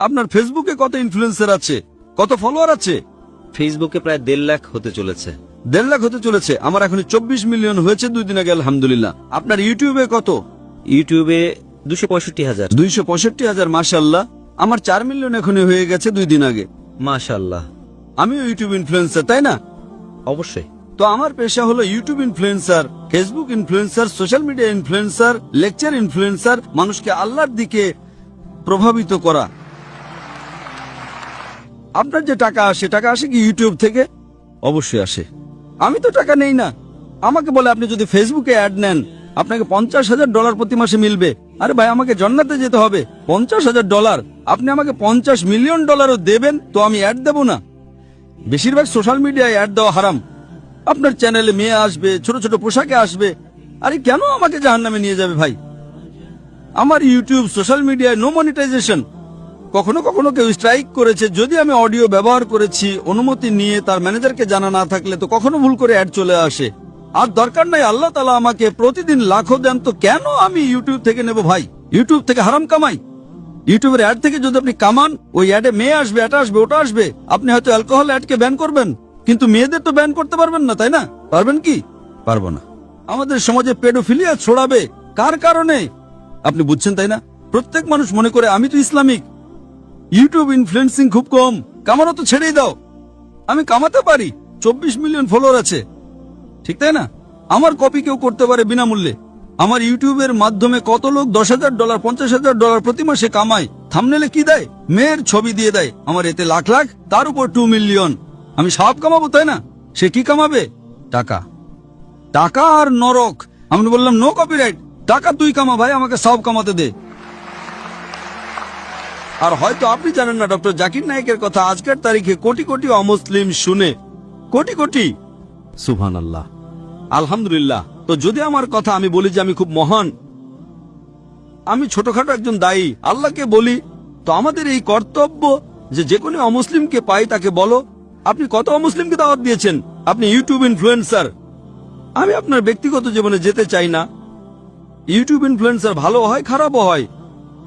আপনার ফেসবুকে কত ইনফ্লুয়েন্সার আছে, কত ফলোয়ার আছে? ফেসবুকে প্রায় 1.5 লাখ হতে চলেছে। 1.5 লাখ হতে চলেছে। আমার এখন 24 মিলিয়ন হয়েছে 2 দিন আগে, আলহামদুলিল্লাহ। আপনার ইউটিউবে কত? ইউটিউবে 265,000। 265,000, মাশাআল্লাহ। আমার 4 মিলিয়ন এখনই হয়ে গেছে 2 দিন আগে। মাশাআল্লাহ। আমিও ইউটিউব ইনফ্লুয়েন্সার, তাই না? অবশ্যই। তো আমার পেশা হলো YouTube influencer, Facebook influencer, social media influencer, lecture influencer, মানুষকে আল্লাহর দিকে প্রভাবিত করা। আপনার যে টাকা আসে কি ইউটিউব থেকে? অবশ্যই আসে। আমি তো টাকা নেই না। আমাকে বলে আপনি যদি ফেসবুকে অ্যাড নেন আপনাকে $50,000 প্রতি মাসে মিলবে। আরে ভাই, আমাকে জান্নাতে যেতে হবে। $50,000, আপনি আমাকে $50 মিলিয়ন দেবেন তো আমি অ্যাড দেব না? বেশিরভাগ সোশ্যাল মিডিয়ায় অ্যাড দেওয়া হারাম। আপনার চ্যানেলে মেয়ে আসবে, ছোট ছোট পোশাকে আসবে। আরে কেন আমাকে জাহান্নামে নিয়ে যাবে ভাই? আমার ইউটিউব সোশ্যাল মিডিয়ায় নো মনিটাইজেশন। কখনো কখনো কেউ স্ট্রাইক করেছে, যদি আমি অডিও ব্যবহার করেছি অনুমতি নিয়ে, তার ম্যানেজারকে জানা না থাকলে, তো কখনো ভুল করে অ্যাড চলে আসে। আর দরকার নাই, আল্লাহ তাআলা আমাকে প্রতিদিন লাখো দেন, তো কেন আমি ইউটিউব থেকে নেব ভাই? ইউটিউব থেকে হারাম কামাই। ইউটিউবের অ্যাড থেকে যদি আপনি কামান, ওই অ্যাডে মেয়ে আসবে, এটা আসবে, ওটা আসবে। আপনি হয়তো অ্যালকোহল অ্যাডকে ব্যান করবেন, কিন্তু মেয়েদের তো ব্যান করতে পারবেন না, তাই না? পারবেন কি? পারবো না। আমাদের সমাজে পেডোফিলিয়া ছড়াবে কার কারণে? আপনি বুঝছেন, তাই না? প্রত্যেক মানুষ মনে করে আমি তো ইসলামিক। ইউটিউব ইনফ্লুয়েন্সিং খুব কম, কামানো তো ছেড়েই দাও। আমি কামাতে পারি, 24 মিলিয়ন ফলোয়ার আছে, ঠিক তাই না? আমার কপি কেউ করতে পারে বিনামূল্যে। আমার ইউটিউবের মাধ্যমে কত লোক $10,000, $50,000 প্রতি মাসে কামায়। থাম্বনেলে কি দেয়? মেয়ের ছবি দিয়ে দেয়। আমার এতে লাখ লাখ, তার উপর 2 মিলিয়ন। আমি সব কামাবো, তাই না? সে কি কামাবে? টাকা। টাকা আর নরক। আমি বললাম নো কপিরাইট। টাকা তুই কামা ভাই, আমাকে সব কামাতে দে। আর হয়তো আপনি জানেন না ডক্টর জাকির নায়েকের কথা আজকের তারিখে কোটি কোটি অমুসলিম শুনে, কোটি কোটি। সুবহানাল্লাহ, আলহামদুলিল্লাহ। তো যদি আমার কথা আমি বলি যে আমি খুব মহান, আমি ছোটখাটো একজন দায়ী, আল্লাহকে বলি, তো আমাদের এই কর্তব্য যে কোনো অমুসলিমকে পাই তাকে বলো। আপনি কত অমুসলিমকে দাওয়াত দিয়েছেন? আপনি ইউটিউব ইনফ্লুয়েন্সার। আমি আপনার ব্যক্তিগত জীবনে যেতে চাই না। ইউটিউব ইনফ্লুয়েন্সার ভালো হয়, খারাপও হয়,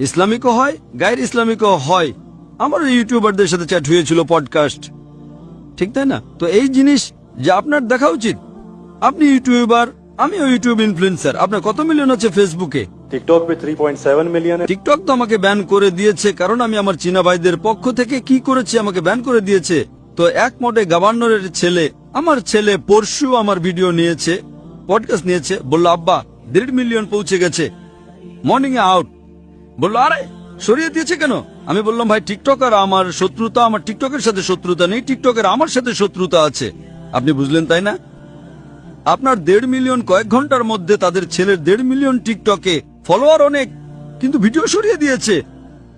ইসলামিকও হয়, গায়ের ইসলামিকও হয়। আমার ইউটিউবারদের সাথে চ্যাট হয়েছিল, পডকাস্ট, ঠিক তাই না? তো এই জিনিস যে আপনার দেখা উচিত। আপনি ইউটিউবার, আমিও ইউটিউব ইনফ্লুয়েন্সার। আপনার কত মিলিয়ন আছে ফেসবুকে? টিকটক पे 3.7 মিলিয়ন। টিকটক তো আমাকে ব্যান করে দিয়েছে, কারণ আমি আমার চীনা ভাইদের পক্ষ থেকে কি করেছি, আমাকে ব্যান করে দিয়েছে। তো এক মডে গভর্নরের ছেলে, আমার ছেলে পরশু আমার ভিডিও নিয়েছে, পডকাস্ট নিয়েছে, বললো আব্বা 1.5 মিলিয়ন পৌঁছে গেছে, মর্নিং এ আউট। বললো আরে সরিয়ে দিয়েছে কেন? আমি বললাম ভাই, টিকটক আর আমার শত্রুতা, আমার টিকটকের সাথে শত্রুতা নেই, টিকটকের আমার সাথে শত্রুতা আছে। আপনি বুঝলেন, তাই না? আপনার 1.5 মিলিয়ন কয়েক ঘন্টার মধ্যে, তাদের ছেলের 1.5 মিলিয়ন টিকটকে ফলোয়ার অনেক, কিন্তু ভিডিও সরিয়ে দিয়েছে।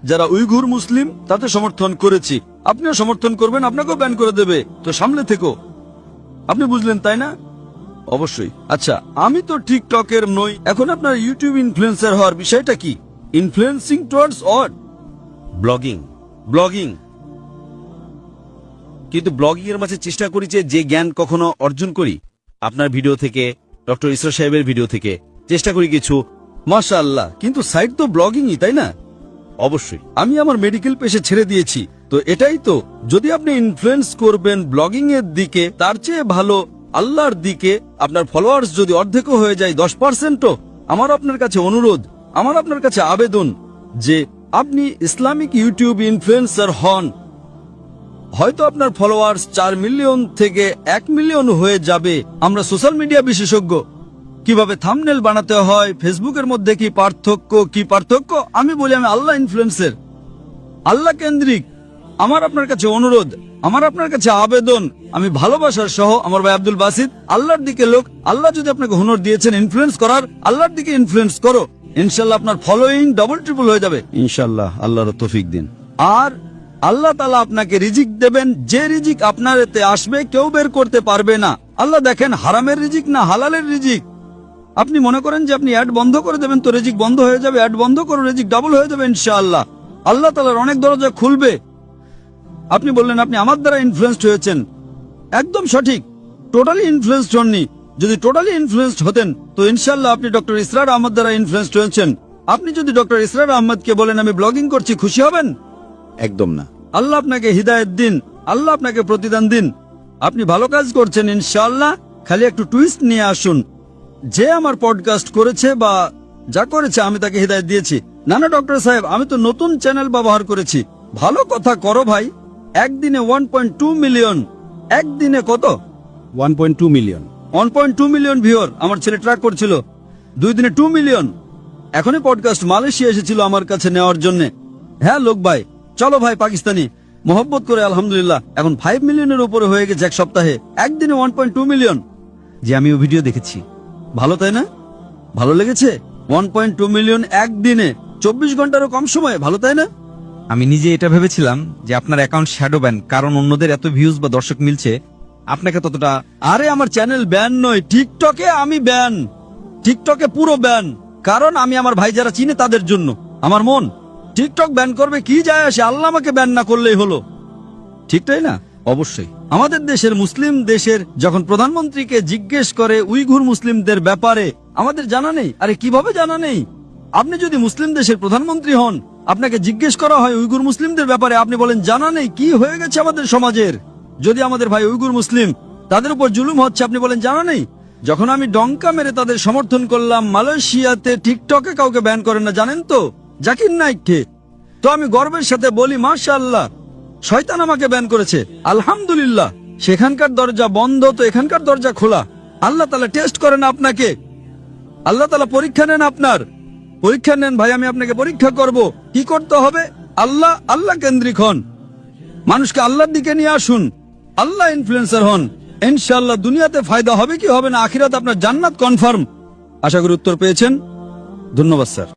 যারা উইঘুর মুসলিম তাতে সমর্থন করেছি, আপনিও সমর্থন করবেন, আপনাকেও ব্যান করে দেবে। তো সামলে থেকো। আপনি বুঝলেন, তাই না? অবশ্যই। আচ্ছা, আমি তো টিকটকের নই। এখন আপনার ইউটিউব ইনফ্লুয়েন্সার হওয়ার বিষয়টা কি? Influencing towards what? Blogging. Blogging. কিন্তু ব্লগিং এর মাঝে চেষ্টা করি যে জ্ঞান কখনো অর্জন করি আপনার ভিডিও থেকে, ডক্টর ইসরা সাহেবের ভিডিও থেকে চেষ্টা করি কিছু। মাশাআল্লাহ, কিন্তু সাইট তো ব্লগিংই, তাই না? অবশ্যই। আমি আমার মেডিকেল পেশে ছেড়ে দিয়েছি, তো এটাই তো। যদি আপনি ইনফ্লুয়েন্স করবেন ব্লগিং এর দিকে, তার চেয়ে ভালো আল্লাহর দিকে। আপনার ফলোয়ার্স যদি অর্ধেকও হয়ে যায়, 10%ও, আমার আপনার কাছে অনুরোধ, আমার আপনার কাছে আবেদন যে আপনি ইসলামিক ইউটিউব ইনফ্লুয়েন্সার হন। হয়তো আপনার ফলোয়ার্স 4 মিলিয়ন থেকে 1 মিলিয়ন হয়ে যাবে। আমরা সোশ্যাল মিডিয়া বিশেষজ্ঞ, কিভাবে থাম্বনেল বানাতে হয়, ফেসবুকের মধ্যে কি পার্থক্য, আমি বলি আমি আল্লাহ ইনফ্লুয়েন্সার, আল্লাহ কেন্দ্রিক। আমার আপনার কাছে অনুরোধ, আমার আপনার কাছে আবেদন, আমি ভালোবাসার সহ, আমার ভাই আব্দুল বাসিত, আল্লাহর দিকে লোক। আল্লাহ যদি আপনাকে হুনর দিয়েছেন ইনফ্লুয়েন্স করার, আল্লাহর দিকে ইনফ্লুয়েন্স করো। ইনশাল্লাহ আপনার ফলোইং ডবল ট্রিপল হয়ে যাবে ইনশাল্লাহ। আল্লাহর তৌফিক দিন। আর আল্লাহ তাআলা আপনাকে রিজিক দেবেন, যে রিজিক আপনার এতে আসবে কেউ বের করতে পারবে না। আল্লাহ দেখেন হারামের রিজিক না হালালের রিজিক। আপনি মনে করেন যে আপনি অ্যাড বন্ধ করে দেবেন তো রিজিক বন্ধ হয়ে যাবে, অ্যাড বন্ধ করো, রিজিক ডাবল হয়ে যাবে ইনশাআল্লাহ। আল্লাহ তাআলার অনেক দরজা খুলবে। আপনি বললেন আপনি আমার দ্বারা ইনফ্লুয়েন্সড হয়েছেন, একদম সঠিক। টোটালি ইনফ্লুয়েন্সড হননি। যদি টোটালি ইনফ্লুয়েন্সড হতেন তো ইনশাআল্লাহ আপনি ডক্টর ইসরার আহমদ দ্বারা ইনফ্লুয়েন্সড হয়েছেন। আপনি যদি ডক্টর ইসরার আহমদকে বলেন আমি ব্লগিং করছি, খুশি হবেন? একদম না। আল্লাহ আপনাকে হিদায়েত দিন, আল্লাহ আপনাকে প্রতিদান দিন। আপনি ভালো কাজ করছেন ইনশাআল্লাহ। খালি একটু টুইস্ট নিয়ে আসুন। যে আমার পডকাস্ট করেছে বা যা করেছে আমি তাকে হিদায়েত দিয়েছি। না না ডক্টর সাহেব, আমি তো নতুন চ্যানেল ব্যবহার করেছি। ভালো কথা করো ভাই। একদিনে 1.2 মিলিয়ন। একদিনে কত? 1.2 মিলিয়ন। 1.2 মিলিয়ন ভিউয়ার আমার ছেলে ট্র্যাক করছিল। 2 দিনে 2 মিলিয়ন। এখনই পডকাস্ট মালয়েশিয়া এসেছিল আমার কাছে নেওয়ার জন্য। হ্যাঁ লোক ভাই, চলো ভাই পাকিস্তানি মোহব্বত করে আলহামদুলিল্লাহ এখন 5 মিলিয়নের উপরে হয়ে গেছে এক সপ্তাহে। একদিনে 1.2 মিলিয়ন। যে আমিও ভিডিও দেখেছি। ভালো তাই না? ভালো লেগেছে? 1.2 মিলিয়ন একদিনে 24 ঘন্টারও কম সময়ে। ভালো তাই না? আমি নিজে এটা ভেবেছিলাম যে আপনার অ্যাকাউন্ট শ্যাডো ব্যান, কারণ অন্যদের এত ভিউজ বা দর্শক মিলছে, আপনাকে ততটা। আরে আমার চ্যানেল ব্যান নয়, টিকটকে আমি ব্যান। টিকটকে পুরো ব্যান। কারণ আমি আমার ভাই যারা চিনে তাদের জন্য। আমার মন টিকটক ব্যান করবে, কি যায় আসে, আল্লাহ আমাকে ব্যান না করলেই হলো। ঠিক তাই না? অবশ্যই। আমাদের দেশের মুসলিম দেশের যখন প্রধানমন্ত্রীকে জিজ্ঞেস করে উইঘুর মুসলিমদের ব্যাপারে, আমাদের জানা নেই। আরে কিভাবে জানা নেই? আপনি যদি মুসলিম দেশের প্রধানমন্ত্রী হন, আপনাকে জিজ্ঞেস করা হয় উইঘুর মুসলিমদের ব্যাপারে, আপনি বলেন জানা নেই। কি হয়ে গেছে আমাদের সমাজের? যদি আমাদের ভাই উইঘুর মুসলিম, তাদের উপর জুলুম হচ্ছে, আপনি বলেন জানা নেই। যখন আমি ডঙ্কা মেরে তাদের সমর্থন করলাম, মালয়েশিয়াতে টিকটকে কাউকে ব্যান করেন না, জানেন তো? জাকির নাইককে। তো আমি গর্বের সাথে বলি মাশাআল্লাহ, শয়তান আমাকে ব্যান করেছে, আলহামদুলিল্লাহ। সেখানকার দরজা বন্ধ, তো এখানকার দরজা খোলা। আল্লাহ তাআলা টেস্ট করেন আপনাকে, আল্লাহ তাআলা পরীক্ষা নেন আপনার। পরীক্ষা নেন ভাই, আমি আপনাকে পরীক্ষা করব। কি করতে হবে? আল্লাহ আল্লাহ কেন্দ্রিক হন, মানুষকে আল্লাহর দিকে নিয়ে আসুন, আল্লাহ ইনফ্লুয়েন্সার হন। ইনশাআল্লাহ দুনিয়াতে ফায়দা হবে কি হবে না, আখিরাতে আপনার জান্নাত কনফার্ম। আশা করি উত্তর পেয়েছেন। ধন্যবাদ স্যার।